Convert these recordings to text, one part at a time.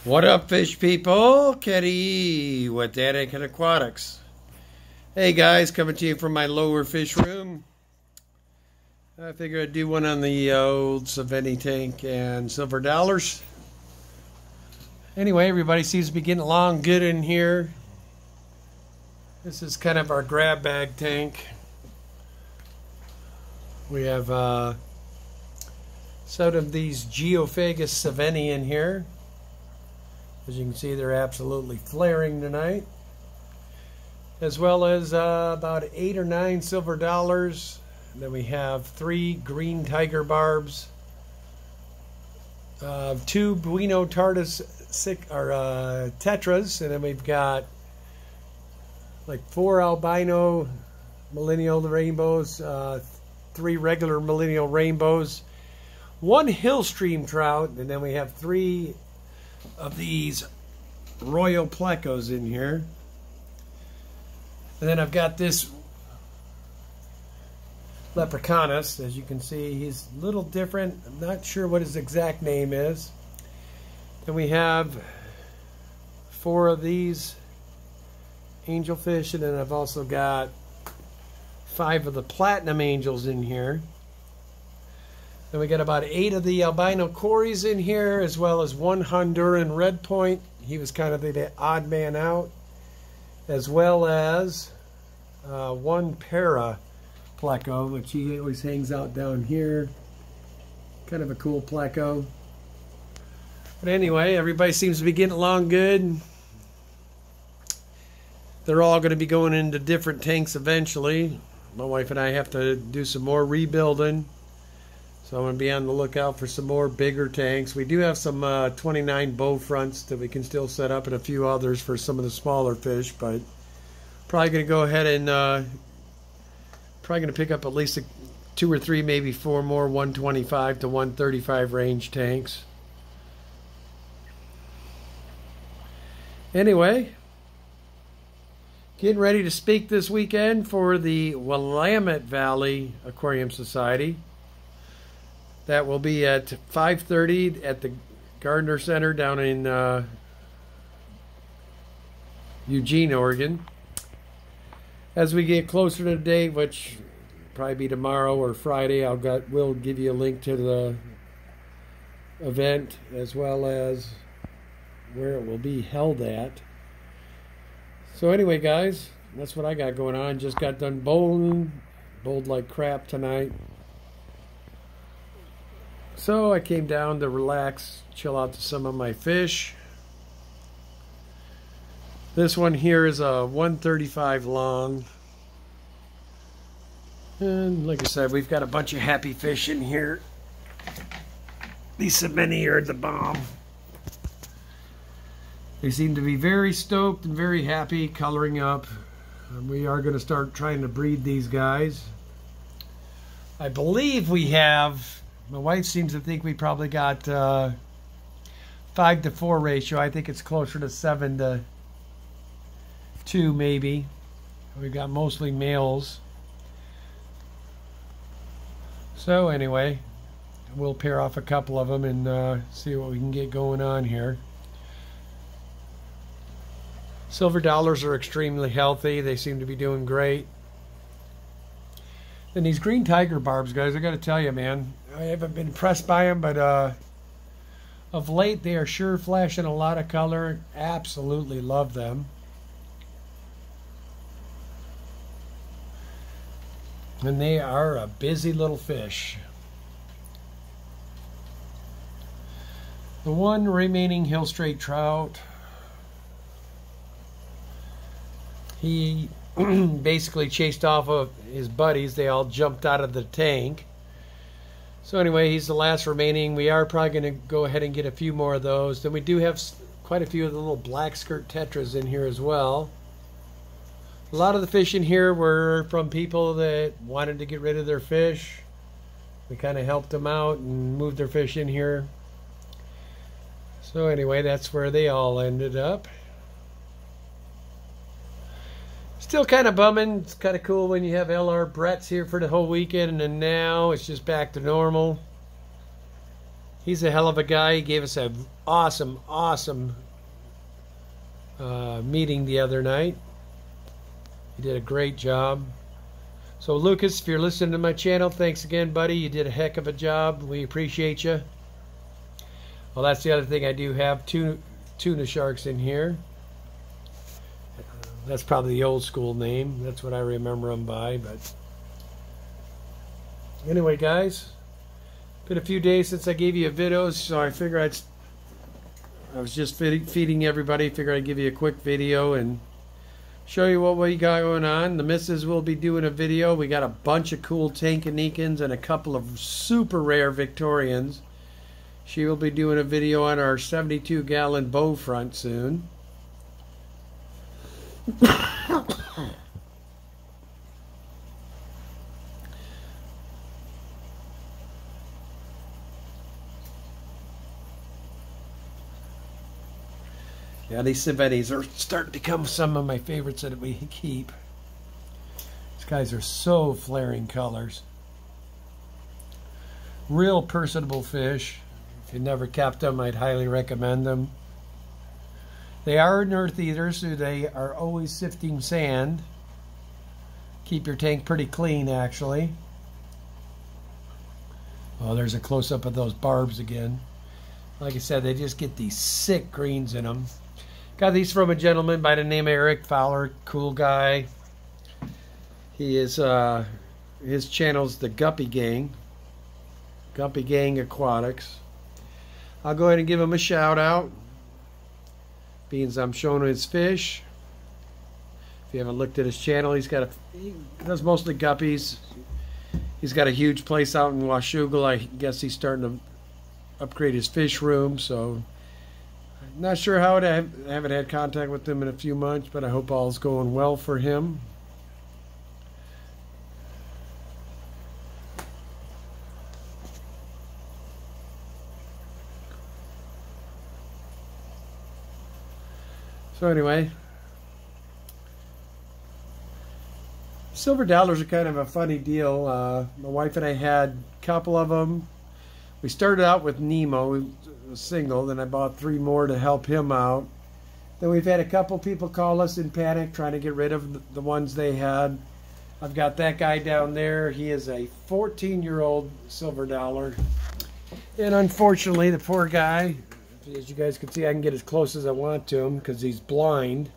What up, fish people? Ketty with Attic and Aquatics. Hey guys, coming to you from my lower fish room. I figured I'd do one on the old Sveni Tank and silver dollars. Anyway, everybody seems to be getting along good in here. This is kind of our grab bag tank. We have some of these Geophagus Sveni in here. As you can see, they're absolutely flaring tonight. As well as about 8 or 9 silver dollars. And then we have 3 green tiger barbs, 2 Bueno Tardis tetras, and then we've got like 4 albino millennial rainbows, 3 regular millennial rainbows, 1 hill stream trout, and then we have 3 of these royal plecos in here. And then I've got this leprechaunus. As you can see, he's a little different. I'm not sure what his exact name is. Then we have 4 of these angelfish, and then I've also got 5 of the platinum angels in here. Then we got about 8 of the albino cories in here, as well as 1 Honduran red point. He was kind of the odd man out. As well as 1 para pleco, which he always hangs out down here. Kind of a cool pleco. But anyway, everybody seems to be getting along good. They're all going to be going into different tanks eventually. My wife and I have to do some more rebuilding. So I'm going to be on the lookout for some more bigger tanks. We do have some 29 bow fronts that we can still set up, and a few others for some of the smaller fish. But probably going to go ahead and probably going to pick up at least 2 or 3, maybe 4 more 125 to 135 range tanks. Anyway, getting ready to speak this weekend for the Willamette Valley Aquarium Society. That will be at 5:30 at the Gardner Center down in Eugene, Oregon. As we get closer to the date, which will probably be tomorrow or Friday, we'll give you a link to the event as well as where it will be held at. So anyway, guys, that's what I got going on. Just got done bowling. Bowled like crap tonight. So I came down to relax, chill out to some of my fish. This one here is a 135 long. And like I said, we've got a bunch of happy fish in here. These Sveni are the bomb. They seem to be very stoked and very happy, coloring up. We are going to start trying to breed these guys. I believe we have... My wife seems to think we probably got 5 to 4 ratio. I think it's closer to 7 to 2 maybe. We've got mostly males. So anyway, we'll pair off a couple of them and see what we can get going on here. Silver dollars are extremely healthy. They seem to be doing great. And these green tiger barbs, guys, I got to tell you, man, I haven't been impressed by them, but of late they are sure flashing a lot of color. Absolutely love them. And they are a busy little fish. The 1 remaining hill straight trout, he basically chased off of his buddies. They all jumped out of the tank. So anyway, he's the last remaining. We are probably going to go ahead and get a few more of those. Then we do have quite a few of the little black skirt tetras in here as well. A lot of the fish in here were from people that wanted to get rid of their fish. We kind of helped them out and moved their fish in here. So anyway, that's where they all ended up. Still kind of bumming. It's kind of cool when you have LR Brett's here for the whole weekend, and then now it's just back to normal. He's a hell of a guy. He gave us an awesome meeting the other night. He did a great job. So Lucas, if you're listening to my channel, thanks again, buddy. You did a heck of a job. We appreciate you. Well, that's the other thing. I do have tuna sharks in here. That's probably the old school name. That's what I remember them by. But anyway, guys, been a few days since I gave you a video, so I figured I was just feeding everybody. Figured I'd give you a quick video and show you what we got going on. The missus will be doing a video. We got a bunch of cool Tankanikins and a couple of super rare Victorians. She will be doing a video on our 72-gallon bow front soon. Yeah, these Svenis are starting to become some of my favorites that we keep. These guys are so flaring colors. Real personable fish. If you never kept them, I'd highly recommend them. They are an earth eater, so they are always sifting sand. Keep your tank pretty clean, actually. Oh, there's a close-up of those barbs again. Like I said, they just get these sick greens in them. Got these from a gentleman by the name of Eric Fowler. Cool guy. He is, his channel's the Guppy Gang. Guppy Gang Aquatics. I'll go ahead and give him a shout out. Being I'm showing his fish. If you haven't looked at his channel, he does mostly guppies. He's got a huge place out in Washougal. I guess he's starting to upgrade his fish room, so I'm not sure how I haven't had contact with him in a few months, but I hope all's going well for him. So anyway, silver dollars are kind of a funny deal. My wife and I had a couple of them. We started out with Nemo, he was single, then I bought 3 more to help him out. Then we've had a couple people call us in panic trying to get rid of the ones they had. I've got that guy down there. He is a 14-year-old silver dollar. And unfortunately, the poor guy, as you guys can see, I can get as close as I want to him because he's blind.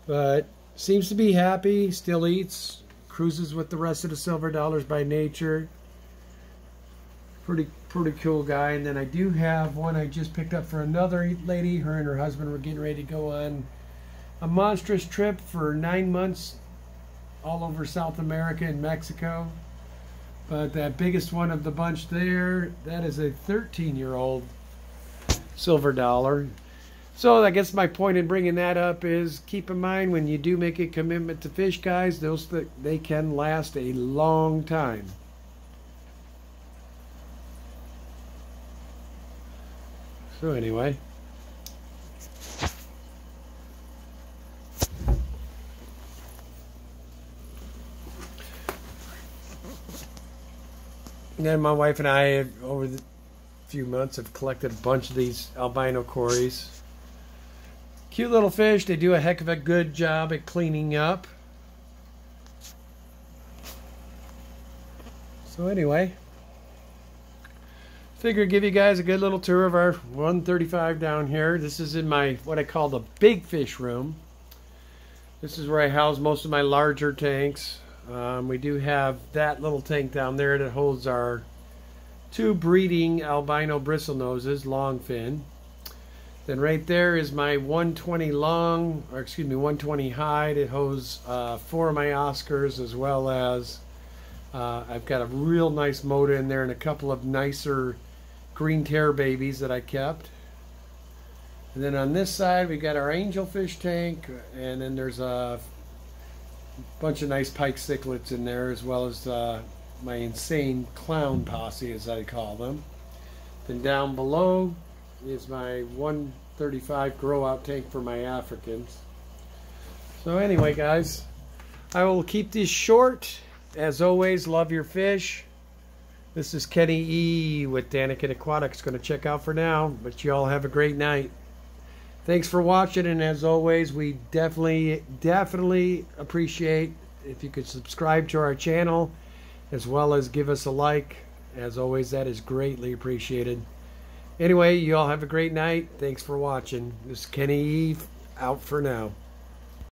But seems to be happy, still eats, cruises with the rest of the silver dollars by nature. Pretty cool guy. And then I do have one I just picked up for another lady. Her and her husband were getting ready to go on a monstrous trip for 9 months all over South America and Mexico. But that biggest one of the bunch there, that is a 13-year-old silver dollar. So I guess my point in bringing that up is keep in mind when you do make a commitment to fish, guys, they can last a long time. So anyway, and then my wife and I, over the few months, have collected a bunch of these albino cories. Cute little fish. They do a heck of a good job at cleaning up. So anyway, figure give you guys a good little tour of our 135 down here. This is in my what I call the big fish room. This is where I house most of my larger tanks. We do have that little tank down there that holds our 2 breeding albino bristlenoses, long fin. Then right there is my 120 long, or excuse me, 120 hide. It holds 4 of my Oscars, as well as I've got a real nice motor in there and a couple of nicer green tear babies that I kept. And then on this side we got our angelfish tank, and then there's a bunch of nice pike cichlids in there, as well as my insane clown posse, as I call them. Then down below is my 135 grow out tank for my Africans. So anyway, guys, I will keep this short. As always, love your fish, This is Kenny E with Daniken Aquatics. Going to check out for now, but you all have a great night. Thanks for watching, and as always, we definitely appreciate if you could subscribe to our channel, as well as give us a like. As always, that is greatly appreciated. Anyway, you all have a great night. Thanks for watching. This is Kenny E out for now.